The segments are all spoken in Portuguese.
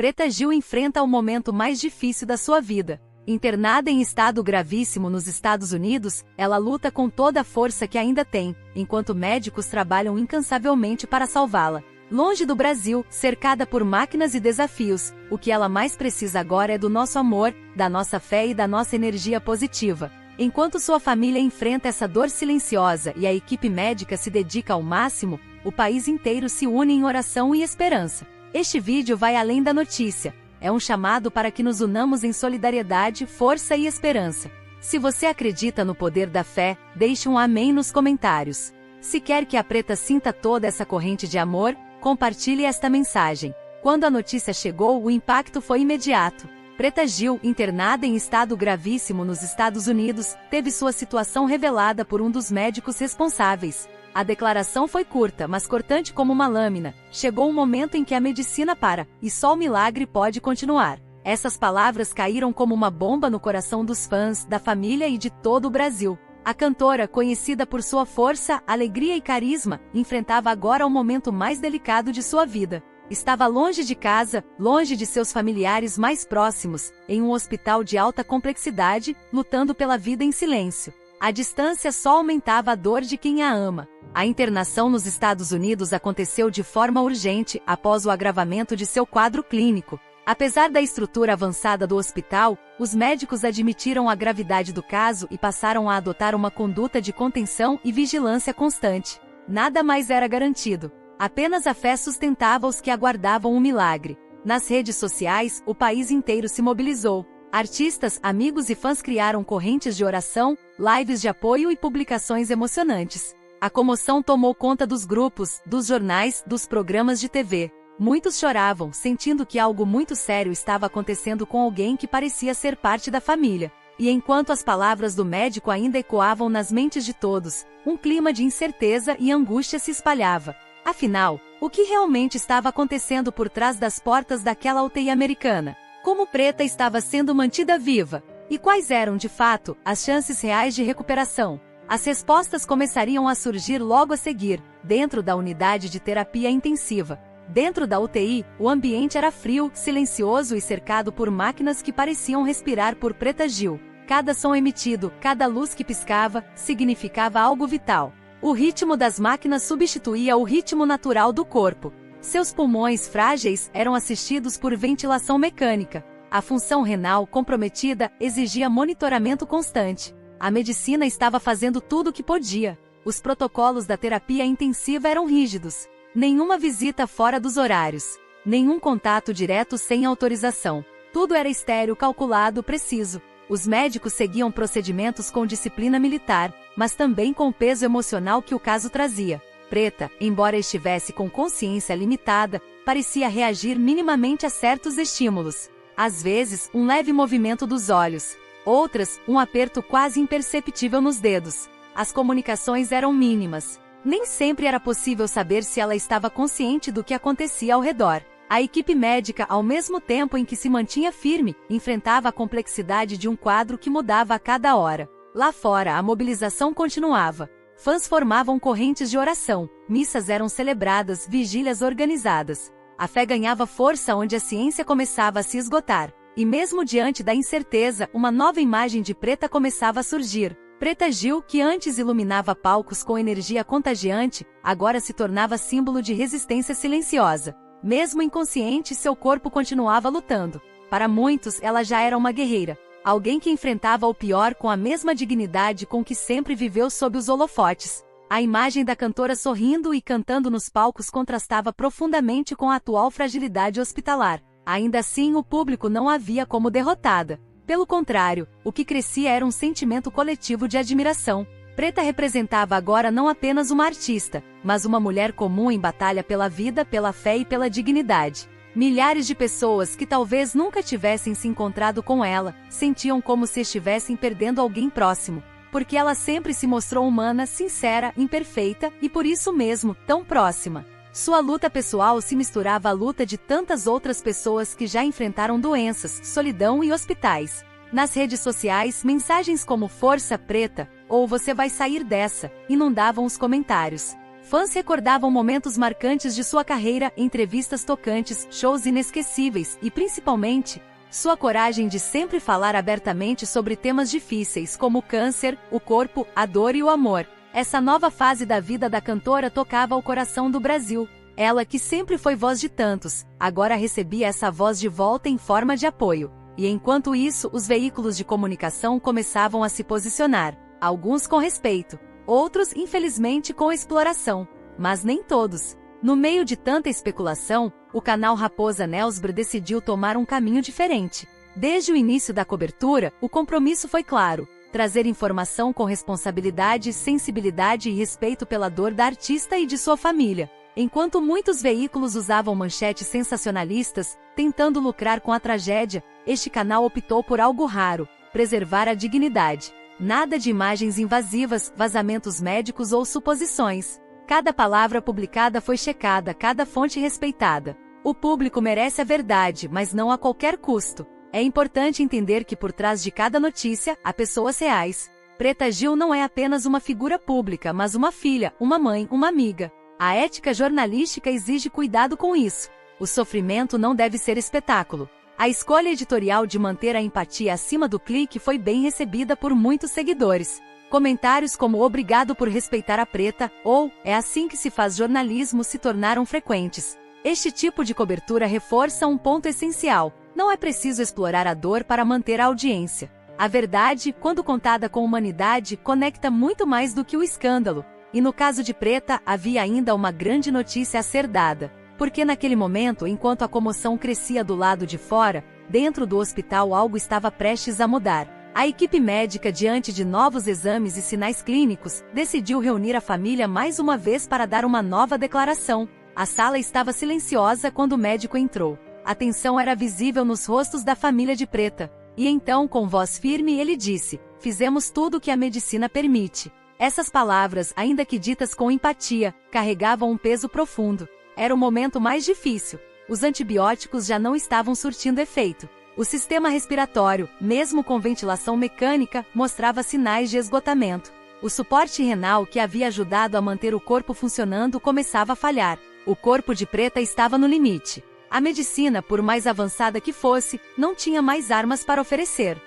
Preta Gil enfrenta o momento mais difícil da sua vida. Internada em estado gravíssimo nos Estados Unidos, ela luta com toda a força que ainda tem, enquanto médicos trabalham incansavelmente para salvá-la. Longe do Brasil, cercada por máquinas e desafios, o que ela mais precisa agora é do nosso amor, da nossa fé e da nossa energia positiva. Enquanto sua família enfrenta essa dor silenciosa e a equipe médica se dedica ao máximo, o país inteiro se une em oração e esperança. Este vídeo vai além da notícia. É um chamado para que nos unamos em solidariedade, força e esperança. Se você acredita no poder da fé, deixe um amém nos comentários. Se quer que a Preta sinta toda essa corrente de amor, compartilhe esta mensagem. Quando a notícia chegou, o impacto foi imediato. Preta Gil, internada em estado gravíssimo nos Estados Unidos, teve sua situação revelada por um dos médicos responsáveis. A declaração foi curta, mas cortante como uma lâmina. Chegou um momento em que a medicina para, e só o milagre pode continuar. Essas palavras caíram como uma bomba no coração dos fãs, da família e de todo o Brasil. A cantora, conhecida por sua força, alegria e carisma, enfrentava agora o momento mais delicado de sua vida. Estava longe de casa, longe de seus familiares mais próximos, em um hospital de alta complexidade, lutando pela vida em silêncio. A distância só aumentava a dor de quem a ama. A internação nos Estados Unidos aconteceu de forma urgente após o agravamento de seu quadro clínico. Apesar da estrutura avançada do hospital, os médicos admitiram a gravidade do caso e passaram a adotar uma conduta de contenção e vigilância constante. Nada mais era garantido. Apenas a fé sustentava os que aguardavam um milagre. Nas redes sociais, o país inteiro se mobilizou. Artistas, amigos e fãs criaram correntes de oração, lives de apoio e publicações emocionantes. A comoção tomou conta dos grupos, dos jornais, dos programas de TV. Muitos choravam, sentindo que algo muito sério estava acontecendo com alguém que parecia ser parte da família. E enquanto as palavras do médico ainda ecoavam nas mentes de todos, um clima de incerteza e angústia se espalhava. Afinal, o que realmente estava acontecendo por trás das portas daquela UTI americana? Como Preta estava sendo mantida viva? E quais eram, de fato, as chances reais de recuperação? As respostas começariam a surgir logo a seguir, dentro da unidade de terapia intensiva. Dentro da UTI, o ambiente era frio, silencioso e cercado por máquinas que pareciam respirar por Preta Gil. Cada som emitido, cada luz que piscava, significava algo vital. O ritmo das máquinas substituía o ritmo natural do corpo. Seus pulmões frágeis eram assistidos por ventilação mecânica. A função renal comprometida exigia monitoramento constante. A medicina estava fazendo tudo o que podia. Os protocolos da terapia intensiva eram rígidos. Nenhuma visita fora dos horários. Nenhum contato direto sem autorização. Tudo era estéril, calculado, preciso. Os médicos seguiam procedimentos com disciplina militar, mas também com o peso emocional que o caso trazia. Preta, embora estivesse com consciência limitada, parecia reagir minimamente a certos estímulos. Às vezes, um leve movimento dos olhos. Outras, um aperto quase imperceptível nos dedos. As comunicações eram mínimas. Nem sempre era possível saber se ela estava consciente do que acontecia ao redor. A equipe médica, ao mesmo tempo em que se mantinha firme, enfrentava a complexidade de um quadro que mudava a cada hora. Lá fora, a mobilização continuava. Fãs formavam correntes de oração, missas eram celebradas, vigílias organizadas. A fé ganhava força onde a ciência começava a se esgotar. E mesmo diante da incerteza, uma nova imagem de Preta começava a surgir. Preta Gil, que antes iluminava palcos com energia contagiante, agora se tornava símbolo de resistência silenciosa. Mesmo inconsciente, seu corpo continuava lutando. Para muitos, ela já era uma guerreira. Alguém que enfrentava o pior com a mesma dignidade com que sempre viveu sob os holofotes. A imagem da cantora sorrindo e cantando nos palcos contrastava profundamente com a atual fragilidade hospitalar. Ainda assim, o público não a via como derrotada. Pelo contrário, o que crescia era um sentimento coletivo de admiração. Preta representava agora não apenas uma artista, mas uma mulher comum em batalha pela vida, pela fé e pela dignidade. Milhares de pessoas que talvez nunca tivessem se encontrado com ela, sentiam como se estivessem perdendo alguém próximo, porque ela sempre se mostrou humana, sincera, imperfeita e por isso mesmo, tão próxima. Sua luta pessoal se misturava à luta de tantas outras pessoas que já enfrentaram doenças, solidão e hospitais. Nas redes sociais, mensagens como "Força Preta" ou "Você vai sair dessa" inundavam os comentários. Fãs recordavam momentos marcantes de sua carreira, entrevistas tocantes, shows inesquecíveis e, principalmente, sua coragem de sempre falar abertamente sobre temas difíceis como o câncer, o corpo, a dor e o amor. Essa nova fase da vida da cantora tocava o coração do Brasil. Ela, que sempre foi voz de tantos, agora recebia essa voz de volta em forma de apoio. E enquanto isso, os veículos de comunicação começavam a se posicionar, alguns com respeito, outros, infelizmente, com exploração. Mas nem todos. No meio de tanta especulação, o canal Raposa Nelsbr decidiu tomar um caminho diferente. Desde o início da cobertura, o compromisso foi claro: trazer informação com responsabilidade, sensibilidade e respeito pela dor da artista e de sua família. Enquanto muitos veículos usavam manchetes sensacionalistas, tentando lucrar com a tragédia, este canal optou por algo raro: preservar a dignidade. Nada de imagens invasivas, vazamentos médicos ou suposições. Cada palavra publicada foi checada, cada fonte respeitada. O público merece a verdade, mas não a qualquer custo. É importante entender que por trás de cada notícia, há pessoas reais. Preta Gil não é apenas uma figura pública, mas uma filha, uma mãe, uma amiga. A ética jornalística exige cuidado com isso. O sofrimento não deve ser espetáculo. A escolha editorial de manter a empatia acima do clique foi bem recebida por muitos seguidores. Comentários como "obrigado por respeitar a Preta" ou "é assim que se faz jornalismo" se tornaram frequentes. Este tipo de cobertura reforça um ponto essencial: não é preciso explorar a dor para manter a audiência. A verdade, quando contada com humanidade, conecta muito mais do que o escândalo. E no caso de Preta, havia ainda uma grande notícia a ser dada. Porque naquele momento, enquanto a comoção crescia do lado de fora, dentro do hospital algo estava prestes a mudar. A equipe médica, diante de novos exames e sinais clínicos, decidiu reunir a família mais uma vez para dar uma nova declaração. A sala estava silenciosa quando o médico entrou. A tensão era visível nos rostos da família de Preta. E então, com voz firme, ele disse: "Fizemos tudo o que a medicina permite." Essas palavras, ainda que ditas com empatia, carregavam um peso profundo. Era o momento mais difícil. Os antibióticos já não estavam surtindo efeito. O sistema respiratório, mesmo com ventilação mecânica, mostrava sinais de esgotamento. O suporte renal que havia ajudado a manter o corpo funcionando começava a falhar. O corpo de Preta estava no limite. A medicina, por mais avançada que fosse, não tinha mais armas para oferecer.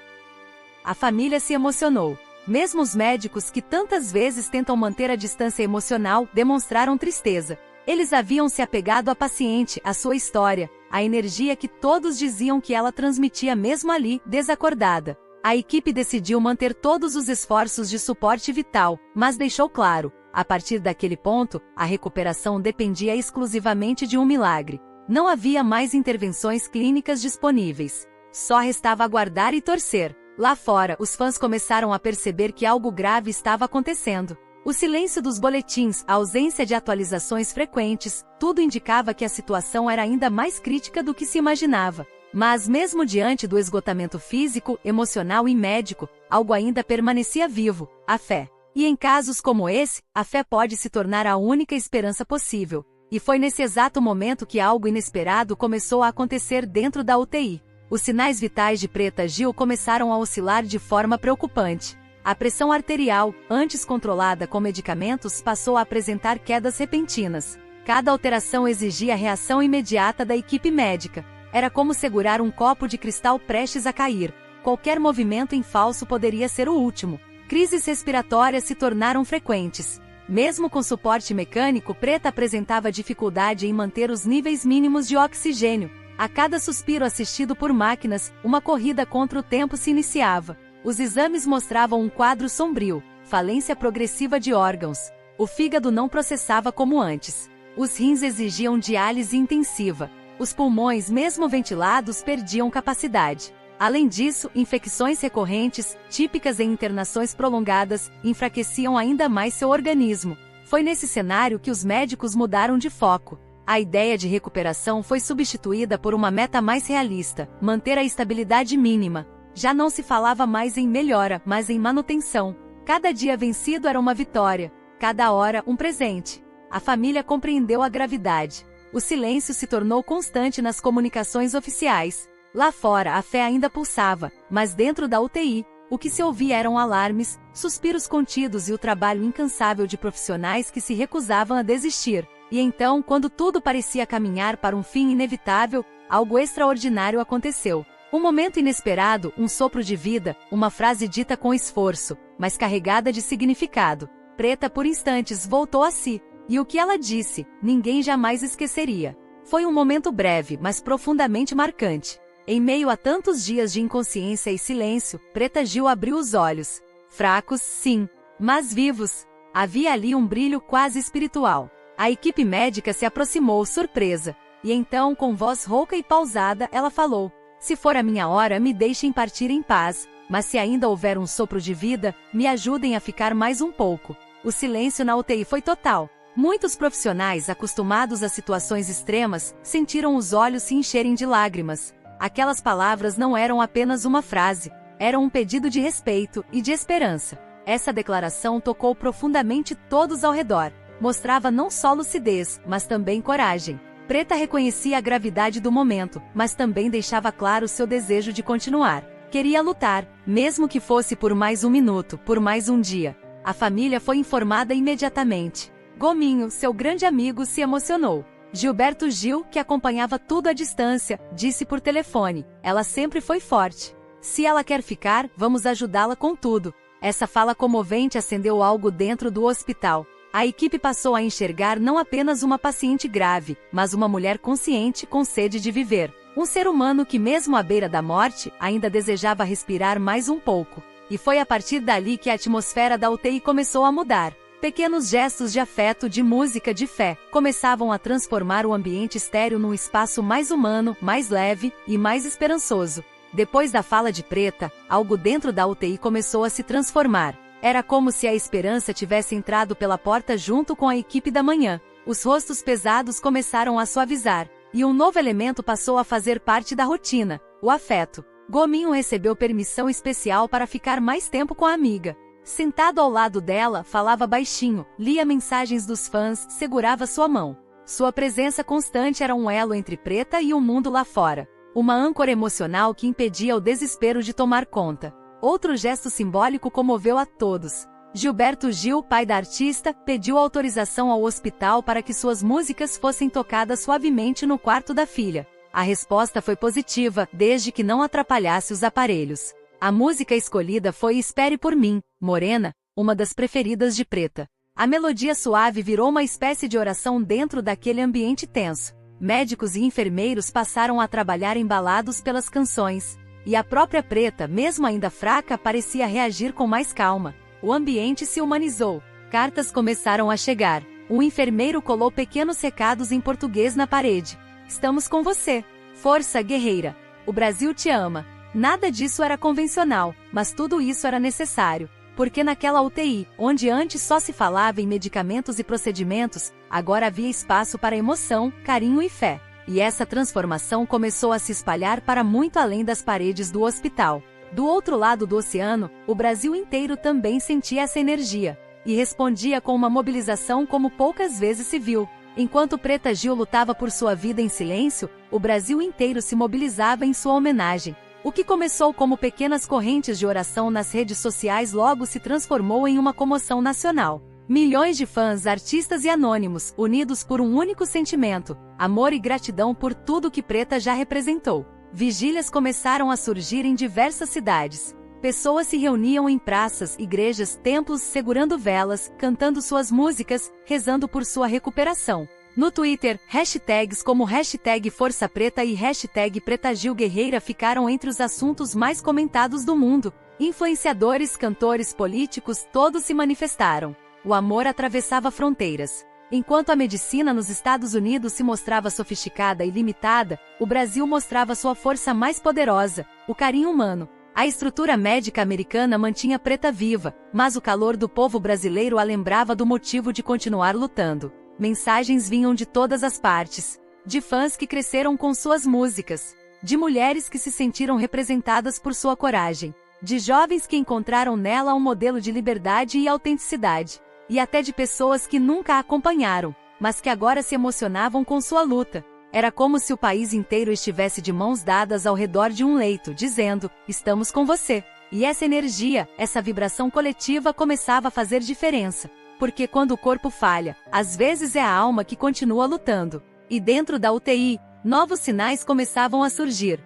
A família se emocionou. Mesmo os médicos, que tantas vezes tentam manter a distância emocional, demonstraram tristeza. Eles haviam se apegado à paciente, à sua história, à energia que todos diziam que ela transmitia mesmo ali, desacordada. A equipe decidiu manter todos os esforços de suporte vital, mas deixou claro: a partir daquele ponto, a recuperação dependia exclusivamente de um milagre. Não havia mais intervenções clínicas disponíveis. Só restava aguardar e torcer. Lá fora, os fãs começaram a perceber que algo grave estava acontecendo. O silêncio dos boletins, a ausência de atualizações frequentes, tudo indicava que a situação era ainda mais crítica do que se imaginava. Mas mesmo diante do esgotamento físico, emocional e médico, algo ainda permanecia vivo: a fé. E em casos como esse, a fé pode se tornar a única esperança possível. E foi nesse exato momento que algo inesperado começou a acontecer dentro da UTI. Os sinais vitais de Preta Gil começaram a oscilar de forma preocupante. A pressão arterial, antes controlada com medicamentos, passou a apresentar quedas repentinas. Cada alteração exigia reação imediata da equipe médica. Era como segurar um copo de cristal prestes a cair. Qualquer movimento em falso poderia ser o último. Crises respiratórias se tornaram frequentes. Mesmo com suporte mecânico, Preta apresentava dificuldade em manter os níveis mínimos de oxigênio. A cada suspiro assistido por máquinas, uma corrida contra o tempo se iniciava. Os exames mostravam um quadro sombrio: falência progressiva de órgãos. O fígado não processava como antes. Os rins exigiam diálise intensiva. Os pulmões, mesmo ventilados, perdiam capacidade. Além disso, infecções recorrentes, típicas em internações prolongadas, enfraqueciam ainda mais seu organismo. Foi nesse cenário que os médicos mudaram de foco. A ideia de recuperação foi substituída por uma meta mais realista: manter a estabilidade mínima. Já não se falava mais em melhora, mas em manutenção. Cada dia vencido era uma vitória, cada hora um presente. A família compreendeu a gravidade. O silêncio se tornou constante nas comunicações oficiais. Lá fora, a fé ainda pulsava, mas dentro da UTI, O que se ouvia eram alarmes, suspiros contidos e o trabalho incansável de profissionais que se recusavam a desistir. E então, quando tudo parecia caminhar para um fim inevitável, algo extraordinário aconteceu. Um momento inesperado, um sopro de vida, uma frase dita com esforço, mas carregada de significado. Preta por instantes voltou a si. E o que ela disse, ninguém jamais esqueceria. Foi um momento breve, mas profundamente marcante. Em meio a tantos dias de inconsciência e silêncio, Preta Gil abriu os olhos. Fracos, sim, mas vivos. Havia ali um brilho quase espiritual. A equipe médica se aproximou, surpresa. E então, com voz rouca e pausada, ela falou: "Se for a minha hora, me deixem partir em paz, mas se ainda houver um sopro de vida, me ajudem a ficar mais um pouco." O silêncio na UTI foi total. Muitos profissionais, acostumados a situações extremas, sentiram os olhos se encherem de lágrimas. Aquelas palavras não eram apenas uma frase, eram um pedido de respeito e de esperança. Essa declaração tocou profundamente todos ao redor. Mostrava não só lucidez, mas também coragem. Preta reconhecia a gravidade do momento, mas também deixava claro seu desejo de continuar. Queria lutar, mesmo que fosse por mais um minuto, por mais um dia. A família foi informada imediatamente. Gominho, seu grande amigo, se emocionou. Gilberto Gil, que acompanhava tudo à distância, disse por telefone: "Ela sempre foi forte. Se ela quer ficar, vamos ajudá-la com tudo." Essa fala comovente acendeu algo dentro do hospital. A equipe passou a enxergar não apenas uma paciente grave, mas uma mulher consciente com sede de viver. Um ser humano que, mesmo à beira da morte, ainda desejava respirar mais um pouco. E foi a partir dali que a atmosfera da UTI começou a mudar. Pequenos gestos de afeto, de música, de fé, começavam a transformar o ambiente estéril num espaço mais humano, mais leve e mais esperançoso. Depois da fala de Preta, algo dentro da UTI começou a se transformar. Era como se a esperança tivesse entrado pela porta junto com a equipe da manhã. Os rostos pesados começaram a suavizar, e um novo elemento passou a fazer parte da rotina: o afeto. Gominho recebeu permissão especial para ficar mais tempo com a amiga. Sentado ao lado dela, falava baixinho, lia mensagens dos fãs, segurava sua mão. Sua presença constante era um elo entre Preta e o mundo lá fora. Uma âncora emocional que impedia o desespero de tomar conta. Outro gesto simbólico comoveu a todos. Gilberto Gil, pai da artista, pediu autorização ao hospital para que suas músicas fossem tocadas suavemente no quarto da filha. A resposta foi positiva, desde que não atrapalhasse os aparelhos. A música escolhida foi Espere por Mim, Morena, uma das preferidas de Preta. A melodia suave virou uma espécie de oração dentro daquele ambiente tenso. Médicos e enfermeiros passaram a trabalhar embalados pelas canções. E a própria Preta, mesmo ainda fraca, parecia reagir com mais calma. O ambiente se humanizou. Cartas começaram a chegar. Um enfermeiro colou pequenos recados em português na parede. "Estamos com você. Força, guerreira. O Brasil te ama." Nada disso era convencional, mas tudo isso era necessário. Porque naquela UTI, onde antes só se falava em medicamentos e procedimentos, agora havia espaço para emoção, carinho e fé. E essa transformação começou a se espalhar para muito além das paredes do hospital. Do outro lado do oceano, o Brasil inteiro também sentia essa energia. E respondia com uma mobilização como poucas vezes se viu. Enquanto Preta Gil lutava por sua vida em silêncio, o Brasil inteiro se mobilizava em sua homenagem. O que começou como pequenas correntes de oração nas redes sociais logo se transformou em uma comoção nacional. Milhões de fãs, artistas e anônimos, unidos por um único sentimento: amor e gratidão por tudo que Preta já representou. Vigílias começaram a surgir em diversas cidades. Pessoas se reuniam em praças, igrejas, templos, segurando velas, cantando suas músicas, rezando por sua recuperação. No Twitter, hashtags como hashtag Força Preta e hashtag Preta Gil Guerreira ficaram entre os assuntos mais comentados do mundo. Influenciadores, cantores, políticos, todos se manifestaram. O amor atravessava fronteiras. Enquanto a medicina nos Estados Unidos se mostrava sofisticada e limitada, o Brasil mostrava sua força mais poderosa: o carinho humano. A estrutura médica americana mantinha Preta viva, mas o calor do povo brasileiro a lembrava do motivo de continuar lutando. Mensagens vinham de todas as partes. De fãs que cresceram com suas músicas. De mulheres que se sentiram representadas por sua coragem. De jovens que encontraram nela um modelo de liberdade e autenticidade. E até de pessoas que nunca a acompanharam, mas que agora se emocionavam com sua luta. Era como se o país inteiro estivesse de mãos dadas ao redor de um leito, dizendo: "Estamos com você." E essa energia, essa vibração coletiva começava a fazer diferença. Porque quando o corpo falha, às vezes é a alma que continua lutando. E dentro da UTI, novos sinais começavam a surgir.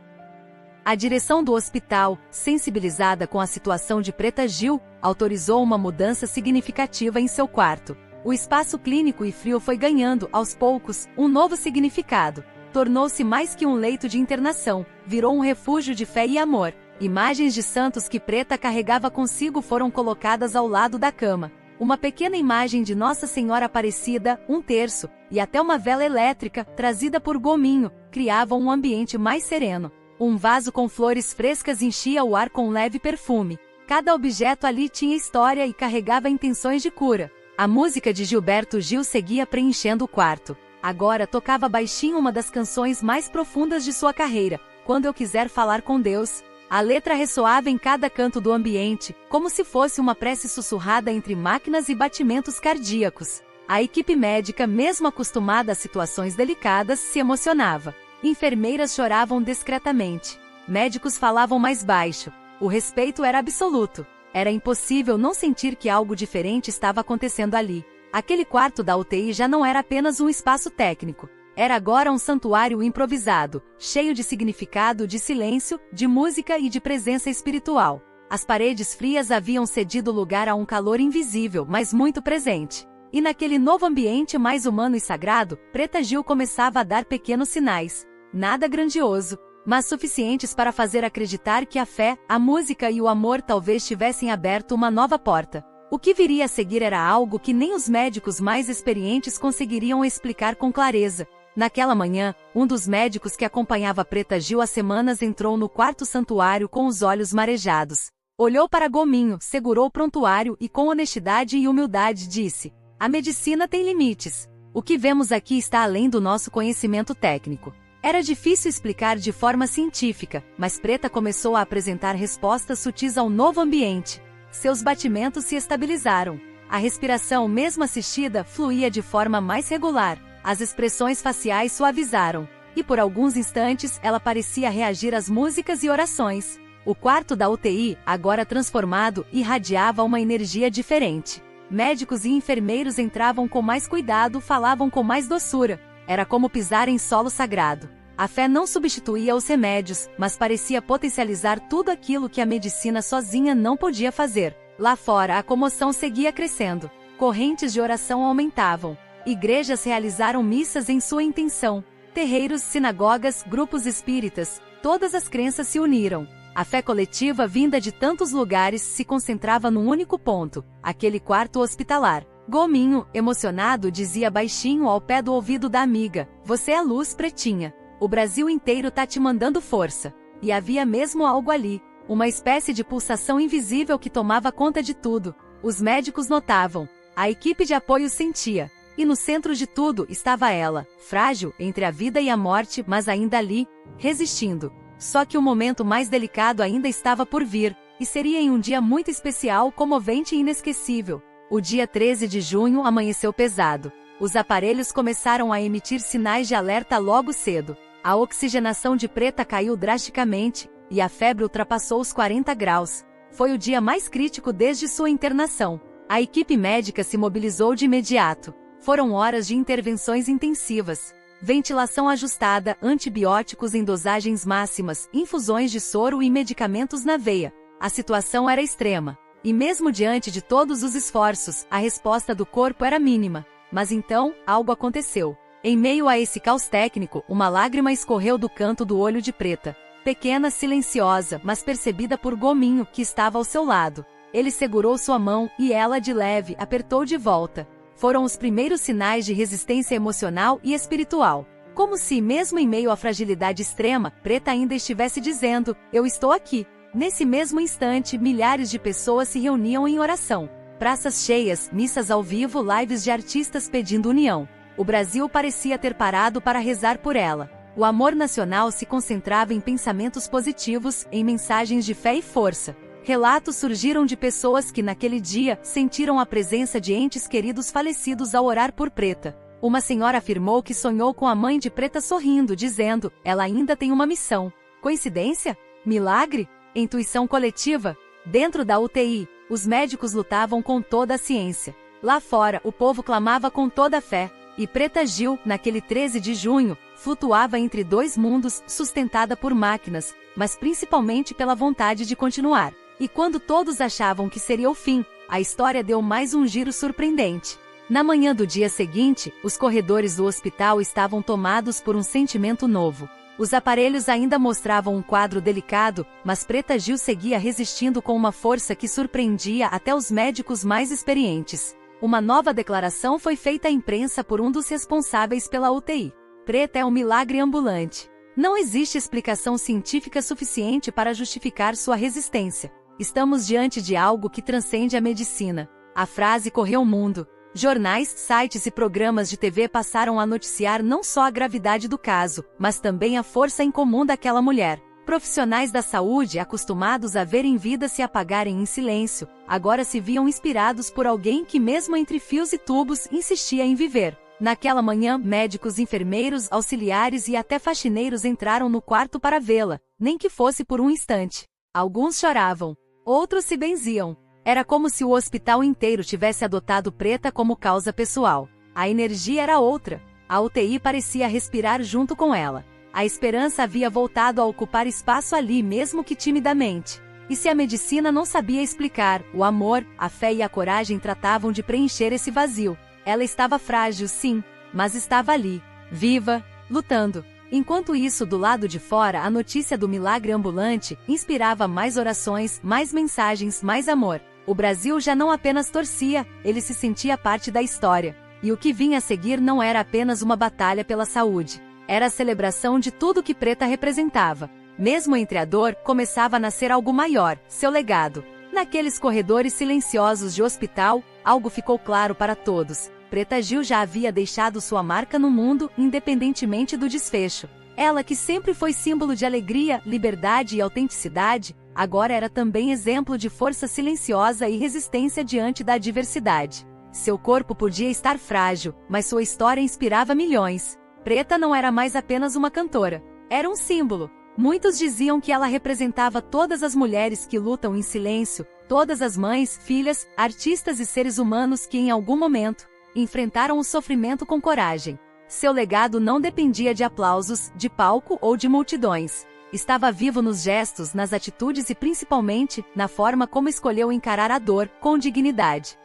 A direção do hospital, sensibilizada com a situação de Preta Gil, autorizou uma mudança significativa em seu quarto. O espaço clínico e frio foi ganhando, aos poucos, um novo significado. Tornou-se mais que um leito de internação, virou um refúgio de fé e amor. Imagens de santos que Preta carregava consigo foram colocadas ao lado da cama. Uma pequena imagem de Nossa Senhora Aparecida, um terço, e até uma vela elétrica, trazida por Gominho, criavam um ambiente mais sereno. Um vaso com flores frescas enchia o ar com um leve perfume. Cada objeto ali tinha história e carregava intenções de cura. A música de Gilberto Gil seguia preenchendo o quarto. Agora tocava baixinho uma das canções mais profundas de sua carreira, Quando Eu Quiser Falar com Deus. A letra ressoava em cada canto do ambiente, como se fosse uma prece sussurrada entre máquinas e batimentos cardíacos. A equipe médica, mesmo acostumada a situações delicadas, se emocionava. Enfermeiras choravam discretamente. Médicos falavam mais baixo. O respeito era absoluto. Era impossível não sentir que algo diferente estava acontecendo ali. Aquele quarto da UTI já não era apenas um espaço técnico. Era agora um santuário improvisado, cheio de significado, de silêncio, de música e de presença espiritual. As paredes frias haviam cedido lugar a um calor invisível, mas muito presente. E naquele novo ambiente mais humano e sagrado, Preta Gil começava a dar pequenos sinais. Nada grandioso, mas suficientes para fazer acreditar que a fé, a música e o amor talvez tivessem aberto uma nova porta. O que viria a seguir era algo que nem os médicos mais experientes conseguiriam explicar com clareza. Naquela manhã, um dos médicos que acompanhava Preta Gil há semanas entrou no quarto santuário com os olhos marejados. Olhou para Gominho, segurou o prontuário e com honestidade e humildade disse: "A medicina tem limites. O que vemos aqui está além do nosso conhecimento técnico." Era difícil explicar de forma científica, mas Preta começou a apresentar respostas sutis ao novo ambiente. Seus batimentos se estabilizaram. A respiração, mesmo assistida, fluía de forma mais regular. As expressões faciais suavizaram. E por alguns instantes ela parecia reagir às músicas e orações. O quarto da UTI, agora transformado, irradiava uma energia diferente. Médicos e enfermeiros entravam com mais cuidado, falavam com mais doçura. Era como pisar em solo sagrado. A fé não substituía os remédios, mas parecia potencializar tudo aquilo que a medicina sozinha não podia fazer. Lá fora a comoção seguia crescendo. Correntes de oração aumentavam. Igrejas realizaram missas em sua intenção. Terreiros, sinagogas, grupos espíritas, todas as crenças se uniram. A fé coletiva vinda de tantos lugares se concentrava num único ponto, aquele quarto hospitalar. Gominho, emocionado, dizia baixinho ao pé do ouvido da amiga: "Você é luz, Pretinha. O Brasil inteiro tá te mandando força." E havia mesmo algo ali, uma espécie de pulsação invisível que tomava conta de tudo. Os médicos notavam, a equipe de apoio sentia. E no centro de tudo estava ela, frágil entre a vida e a morte, mas ainda ali, resistindo. Só que o momento mais delicado ainda estava por vir, e seria em um dia muito especial, comovente e inesquecível. O dia 13 de junho amanheceu pesado. Os aparelhos começaram a emitir sinais de alerta logo cedo. A oxigenação de Preta caiu drasticamente, e a febre ultrapassou os 40 graus. Foi o dia mais crítico desde sua internação. A equipe médica se mobilizou de imediato. Foram horas de intervenções intensivas. Ventilação ajustada, antibióticos em dosagens máximas, infusões de soro e medicamentos na veia. A situação era extrema. E mesmo diante de todos os esforços, a resposta do corpo era mínima. Mas então, algo aconteceu. Em meio a esse caos técnico, uma lágrima escorreu do canto do olho de Preta. Pequena, silenciosa, mas percebida por Gominho, que estava ao seu lado. Ele segurou sua mão, e ela, de leve, apertou de volta. Foram os primeiros sinais de resistência emocional e espiritual. Como se, mesmo em meio à fragilidade extrema, Preta ainda estivesse dizendo: "Eu estou aqui." Nesse mesmo instante, milhares de pessoas se reuniam em oração. Praças cheias, missas ao vivo, lives de artistas pedindo união. O Brasil parecia ter parado para rezar por ela. O amor nacional se concentrava em pensamentos positivos, em mensagens de fé e força. Relatos surgiram de pessoas que naquele dia sentiram a presença de entes queridos falecidos ao orar por Preta. Uma senhora afirmou que sonhou com a mãe de Preta sorrindo, dizendo: "Ela ainda tem uma missão." Coincidência? Milagre? Intuição coletiva? Dentro da UTI, os médicos lutavam com toda a ciência. Lá fora, o povo clamava com toda a fé. E Preta Gil, naquele 13 de junho, flutuava entre dois mundos, sustentada por máquinas, mas principalmente pela vontade de continuar. E quando todos achavam que seria o fim, a história deu mais um giro surpreendente. Na manhã do dia seguinte, os corredores do hospital estavam tomados por um sentimento novo. Os aparelhos ainda mostravam um quadro delicado, mas Preta Gil seguia resistindo com uma força que surpreendia até os médicos mais experientes. Uma nova declaração foi feita à imprensa por um dos responsáveis pela UTI. Preta é um milagre ambulante. Não existe explicação científica suficiente para justificar sua resistência. Estamos diante de algo que transcende a medicina. A frase correu o mundo. Jornais, sites e programas de TV passaram a noticiar não só a gravidade do caso, mas também a força incomum daquela mulher. Profissionais da saúde, acostumados a verem vidas se apagarem em silêncio, agora se viam inspirados por alguém que, mesmo entre fios e tubos, insistia em viver. Naquela manhã, médicos, enfermeiros, auxiliares e até faxineiros entraram no quarto para vê-la, nem que fosse por um instante. Alguns choravam, outros se benziam. Era como se o hospital inteiro tivesse adotado Preta como causa pessoal. A energia era outra. A UTI parecia respirar junto com ela. A esperança havia voltado a ocupar espaço ali, mesmo que timidamente. E se a medicina não sabia explicar, o amor, a fé e a coragem tratavam de preencher esse vazio. Ela estava frágil, sim, mas estava ali, viva, lutando. Enquanto isso, do lado de fora, a notícia do milagre ambulante inspirava mais orações, mais mensagens, mais amor. O Brasil já não apenas torcia, ele se sentia parte da história. E o que vinha a seguir não era apenas uma batalha pela saúde. Era a celebração de tudo que Preta representava. Mesmo entre a dor, começava a nascer algo maior, seu legado. Naqueles corredores silenciosos de hospital, algo ficou claro para todos. Preta Gil já havia deixado sua marca no mundo, independentemente do desfecho. Ela, que sempre foi símbolo de alegria, liberdade e autenticidade, agora era também exemplo de força silenciosa e resistência diante da adversidade. Seu corpo podia estar frágil, mas sua história inspirava milhões. Preta não era mais apenas uma cantora. Era um símbolo. Muitos diziam que ela representava todas as mulheres que lutam em silêncio, todas as mães, filhas, artistas e seres humanos que em algum momento enfrentaram o sofrimento com coragem. Seu legado não dependia de aplausos, de palco ou de multidões. Estava vivo nos gestos, nas atitudes e principalmente na forma como escolheu encarar a dor, com dignidade.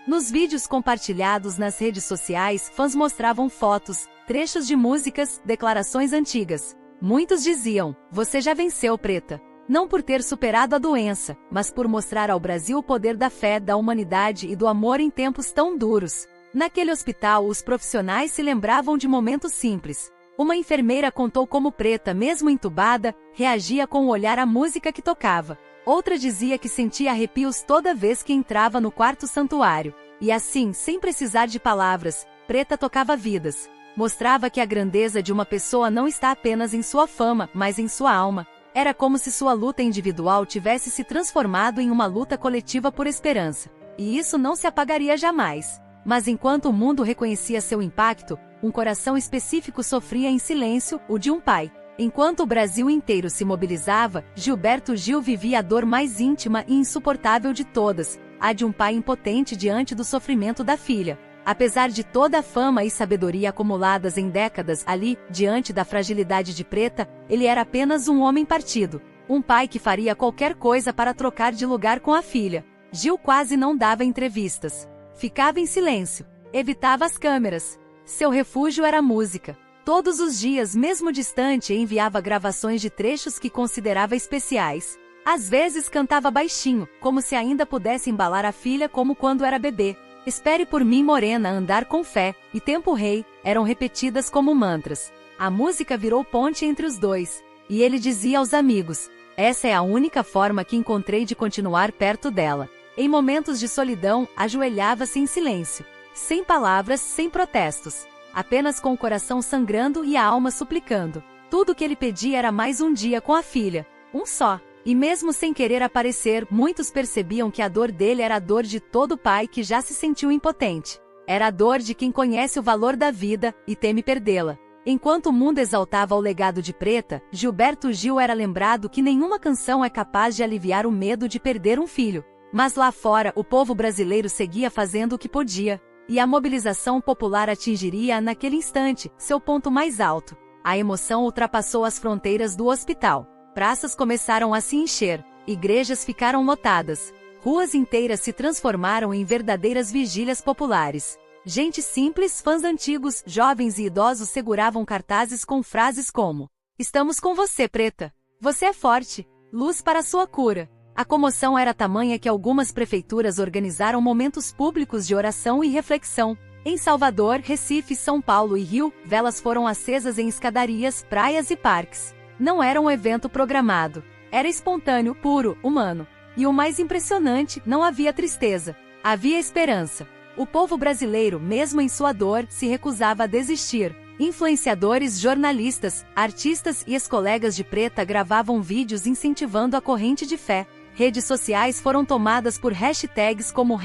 Nos vídeos compartilhados nas redes sociais, fãs mostravam fotos, trechos de músicas, declarações antigas. Muitos diziam: "Você já venceu, Preta." Não por ter superado a doença, mas por mostrar ao Brasil o poder da fé, da humanidade e do amor em tempos tão duros. Naquele hospital, os profissionais se lembravam de momentos simples. Uma enfermeira contou como Preta, mesmo entubada, reagia com o olhar à música que tocava. Outra dizia que sentia arrepios toda vez que entrava no quarto santuário. E assim, sem precisar de palavras, Preta tocava vidas. Mostrava que a grandeza de uma pessoa não está apenas em sua fama, mas em sua alma. Era como se sua luta individual tivesse se transformado em uma luta coletiva por esperança. E isso não se apagaria jamais. Mas enquanto o mundo reconhecia seu impacto, um coração específico sofria em silêncio, o de um pai. Enquanto o Brasil inteiro se mobilizava, Gilberto Gil vivia a dor mais íntima e insuportável de todas, a de um pai impotente diante do sofrimento da filha. Apesar de toda a fama e sabedoria acumuladas em décadas ali, diante da fragilidade de Preta, ele era apenas um homem partido. Um pai que faria qualquer coisa para trocar de lugar com a filha. Gil quase não dava entrevistas. Ficava em silêncio. Evitava as câmeras. Seu refúgio era a música. Todos os dias, mesmo distante, enviava gravações de trechos que considerava especiais. Às vezes cantava baixinho, como se ainda pudesse embalar a filha como quando era bebê. "Espere por mim, morena, andar com fé", e "Tempo Rei", eram repetidas como mantras. A música virou ponte entre os dois. E ele dizia aos amigos: "Essa é a única forma que encontrei de continuar perto dela." Em momentos de solidão, ajoelhava-se em silêncio. Sem palavras, sem protestos. Apenas com o coração sangrando e a alma suplicando. Tudo o que ele pedia era mais um dia com a filha. Um só. E mesmo sem querer aparecer, muitos percebiam que a dor dele era a dor de todo pai que já se sentiu impotente. Era a dor de quem conhece o valor da vida e teme perdê-la. Enquanto o mundo exaltava o legado de Preta, Gilberto Gil era lembrado que nenhuma canção é capaz de aliviar o medo de perder um filho. Mas lá fora, o povo brasileiro seguia fazendo o que podia. E a mobilização popular atingiria, naquele instante, seu ponto mais alto. A emoção ultrapassou as fronteiras do hospital. Praças começaram a se encher. Igrejas ficaram lotadas. Ruas inteiras se transformaram em verdadeiras vigílias populares. Gente simples, fãs antigos, jovens e idosos seguravam cartazes com frases como: "Estamos com você, Preta. Você é forte. Luz para sua cura." A comoção era tamanha que algumas prefeituras organizaram momentos públicos de oração e reflexão. Em Salvador, Recife, São Paulo e Rio, velas foram acesas em escadarias, praias e parques. Não era um evento programado. Era espontâneo, puro, humano. E o mais impressionante, não havia tristeza. Havia esperança. O povo brasileiro, mesmo em sua dor, se recusava a desistir. Influenciadores, jornalistas, artistas e ex-colegas de Preta gravavam vídeos incentivando a corrente de fé. Redes sociais foram tomadas por hashtags como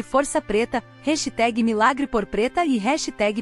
#ForçaPreta, #MilagrePorPreta e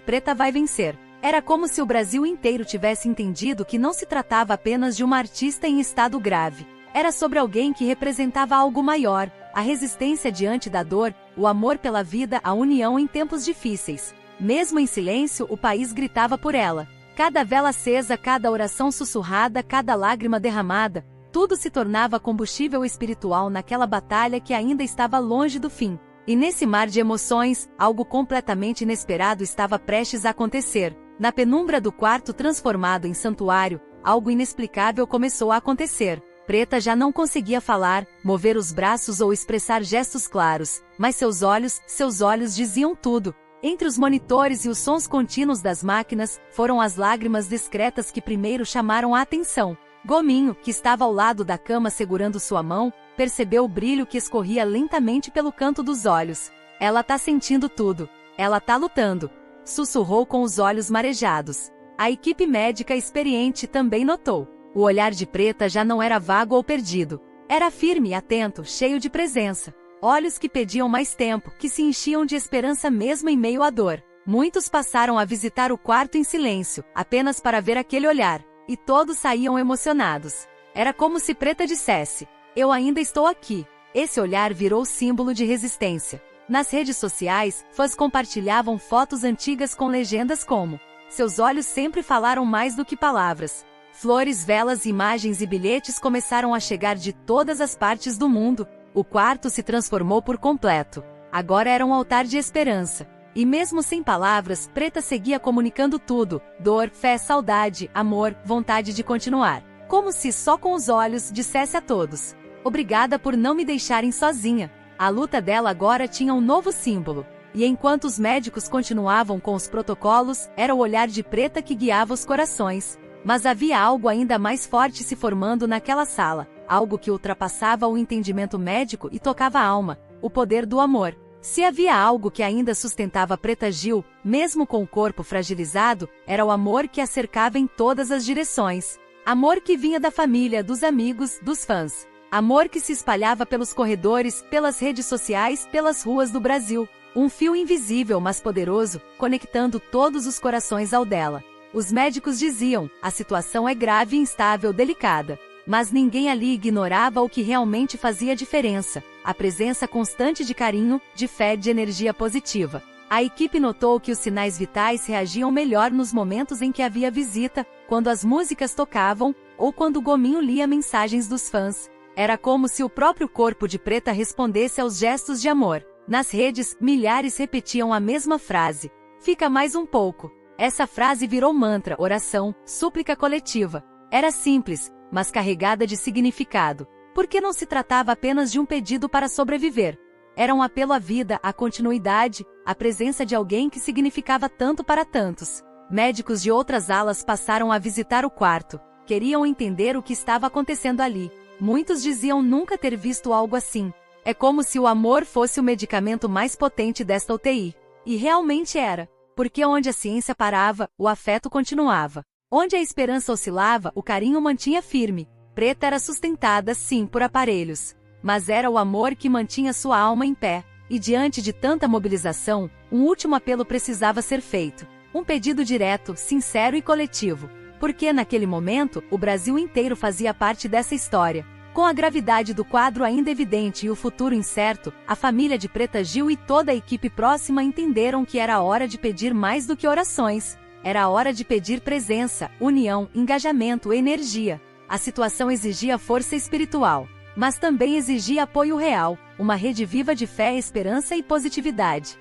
#PretaVaiVencer. Era como se o Brasil inteiro tivesse entendido que não se tratava apenas de uma artista em estado grave. Era sobre alguém que representava algo maior, a resistência diante da dor, o amor pela vida, a união em tempos difíceis. Mesmo em silêncio, o país gritava por ela. Cada vela acesa, cada oração sussurrada, cada lágrima derramada, tudo se tornava combustível espiritual naquela batalha que ainda estava longe do fim. E nesse mar de emoções, algo completamente inesperado estava prestes a acontecer. Na penumbra do quarto transformado em santuário, algo inexplicável começou a acontecer. Preta já não conseguia falar, mover os braços ou expressar gestos claros, mas seus olhos diziam tudo. Entre os monitores e os sons contínuos das máquinas, foram as lágrimas discretas que primeiro chamaram a atenção. Gominho, que estava ao lado da cama segurando sua mão, percebeu o brilho que escorria lentamente pelo canto dos olhos. "Ela tá sentindo tudo. Ela tá lutando", sussurrou com os olhos marejados. A equipe médica experiente também notou. O olhar de Preta já não era vago ou perdido. Era firme e atento, cheio de presença. Olhos que pediam mais tempo, que se enchiam de esperança mesmo em meio à dor. Muitos passaram a visitar o quarto em silêncio, apenas para ver aquele olhar. E todos saíam emocionados. Era como se Preta dissesse: "Eu ainda estou aqui." Esse olhar virou símbolo de resistência. Nas redes sociais, fãs compartilhavam fotos antigas com legendas como: "Seus olhos sempre falaram mais do que palavras." Flores, velas, imagens e bilhetes começaram a chegar de todas as partes do mundo. O quarto se transformou por completo. Agora era um altar de esperança. E mesmo sem palavras, Preta seguia comunicando tudo: dor, fé, saudade, amor, vontade de continuar. Como se só com os olhos dissesse a todos: "Obrigada por não me deixarem sozinha." A luta dela agora tinha um novo símbolo. E enquanto os médicos continuavam com os protocolos, era o olhar de Preta que guiava os corações. Mas havia algo ainda mais forte se formando naquela sala, algo que ultrapassava o entendimento médico e tocava a alma: o poder do amor. Se havia algo que ainda sustentava Preta Gil, mesmo com o corpo fragilizado, era o amor que a cercava em todas as direções. Amor que vinha da família, dos amigos, dos fãs. Amor que se espalhava pelos corredores, pelas redes sociais, pelas ruas do Brasil. Um fio invisível, mas poderoso, conectando todos os corações ao dela. Os médicos diziam: "A situação é grave, instável, delicada." Mas ninguém ali ignorava o que realmente fazia diferença: a presença constante de carinho, de fé, de energia positiva. A equipe notou que os sinais vitais reagiam melhor nos momentos em que havia visita, quando as músicas tocavam, ou quando Gominho lia mensagens dos fãs. Era como se o próprio corpo de Preta respondesse aos gestos de amor. Nas redes, milhares repetiam a mesma frase: "Fica mais um pouco." Essa frase virou mantra, oração, súplica coletiva. Era simples, mas carregada de significado, porque não se tratava apenas de um pedido para sobreviver. Era um apelo à vida, à continuidade, à presença de alguém que significava tanto para tantos. Médicos de outras alas passaram a visitar o quarto. Queriam entender o que estava acontecendo ali. Muitos diziam nunca ter visto algo assim. É como se o amor fosse o medicamento mais potente desta UTI. E realmente era. Porque onde a ciência parava, o afeto continuava. Onde a esperança oscilava, o carinho mantinha firme. Preta era sustentada, sim, por aparelhos. Mas era o amor que mantinha sua alma em pé. E diante de tanta mobilização, um último apelo precisava ser feito. Um pedido direto, sincero e coletivo. Porque naquele momento, o Brasil inteiro fazia parte dessa história. Com a gravidade do quadro ainda evidente e o futuro incerto, a família de Preta Gil e toda a equipe próxima entenderam que era hora de pedir mais do que orações. Era hora de pedir presença, união, engajamento, energia. A situação exigia força espiritual, mas também exigia apoio real, uma rede viva de fé, esperança e positividade.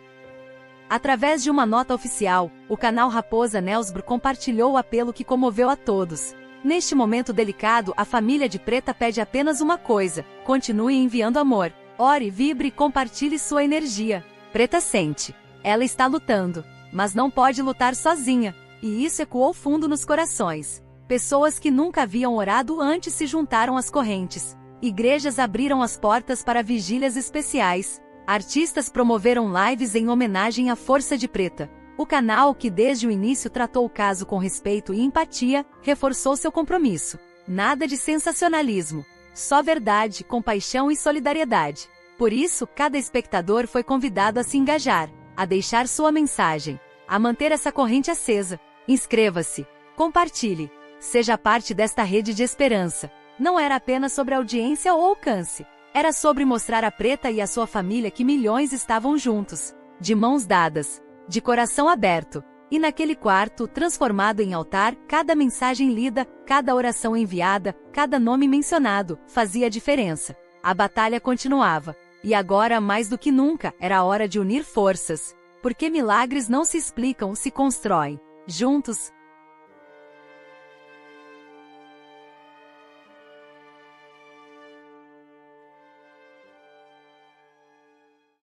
Através de uma nota oficial, o canal Raposa Nelsbro compartilhou o apelo que comoveu a todos. Neste momento delicado, a família de Preta pede apenas uma coisa: continue enviando amor. Ore, vibre e compartilhe sua energia. Preta sente. Ela está lutando, mas não pode lutar sozinha. E isso ecoou fundo nos corações. Pessoas que nunca haviam orado antes se juntaram às correntes. Igrejas abriram as portas para vigílias especiais. Artistas promoveram lives em homenagem à Força de Preta. O canal, que desde o início tratou o caso com respeito e empatia, reforçou seu compromisso. Nada de sensacionalismo. Só verdade, compaixão e solidariedade. Por isso, cada espectador foi convidado a se engajar, a deixar sua mensagem, a manter essa corrente acesa. Inscreva-se, compartilhe, seja parte desta rede de esperança. Não era apenas sobre audiência ou alcance. Era sobre mostrar a Preta e a sua família que milhões estavam juntos, de mãos dadas, de coração aberto. E naquele quarto, transformado em altar, cada mensagem lida, cada oração enviada, cada nome mencionado, fazia diferença. A batalha continuava. E agora, mais do que nunca, era hora de unir forças. Porque milagres não se explicam, se constroem. Juntos,